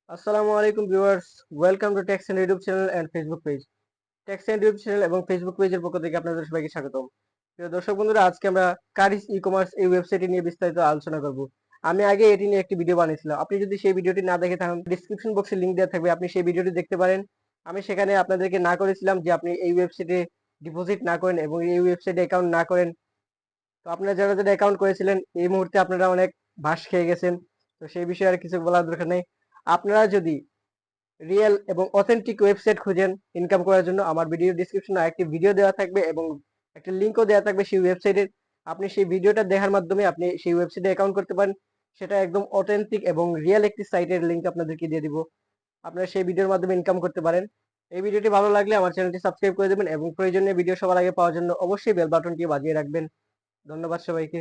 আসসালামু আলাইকুম viewers, welcome to Tex End YouTube channel and Facebook page. Tex End YouTube channel এবং Facebook পেজের পক্ষ থেকে আপনাদের সবাইকে স্বাগতম। প্রিয় দর্শক বন্ধুরা, আজকে আমরা কারিজ ই কমার্স এই ওয়েবসাইটটি নিয়ে বিস্তারিত আলোচনা করব। আমি আগে এটি নিয়ে একটি ভিডিও বানিয়েছিলাম। আপনি যদি সেই ভিডিওটি না দেখে থাকেন, ডিসক্রিপশন বক্সে লিংক দেওয়া থাকবে, আপনি সেই ভিডিওটি দেখতে পারেন। আমি সেখানে আপনাদেরকে না করেছিলাম যে আপনি এই ওয়েবসাইটে ডিপোজিট না করেন এবং এই ওয়েবসাইটে অ্যাকাউন্ট না করেন। তো আপনারা যারা যারা অ্যাকাউন্ট করেছিলেন এই মুহূর্তে আপনারা অনেক বাঁশ খেয়ে গেছেন। তো সেই বিষয়ে আর কিছু বলার দরকার নেই। আপনারা যদি রিয়েল এবং অথেন্টিক ওয়েবসাইট খুঁজেন ইনকাম করার জন্য, আমার ভিডিও ডিসক্রিপশনে একটি ভিডিও দেওয়া থাকবে এবং একটা লিঙ্কও দেওয়া থাকবে সেই ওয়েবসাইটের। আপনি সেই ভিডিওটা দেখার মাধ্যমে আপনি সেই ওয়েবসাইটে অ্যাকাউন্ট করতে পারেন। সেটা একদম অথেন্টিক এবং রিয়েল একটি সাইটের লিঙ্ক আপনাদেরকে দিয়ে দিব। আপনারা সেই ভিডিওর মাধ্যমে ইনকাম করতে পারেন। এই ভিডিওটি ভালো লাগলে আমার চ্যানেলটি সাবস্ক্রাইব করে দেবেন এবং প্রয়োজনীয় ভিডিও সবার আগে পাওয়ার জন্য অবশ্যই বেল বাটনটি বাজিয়ে রাখবেন। ধন্যবাদ সবাইকে।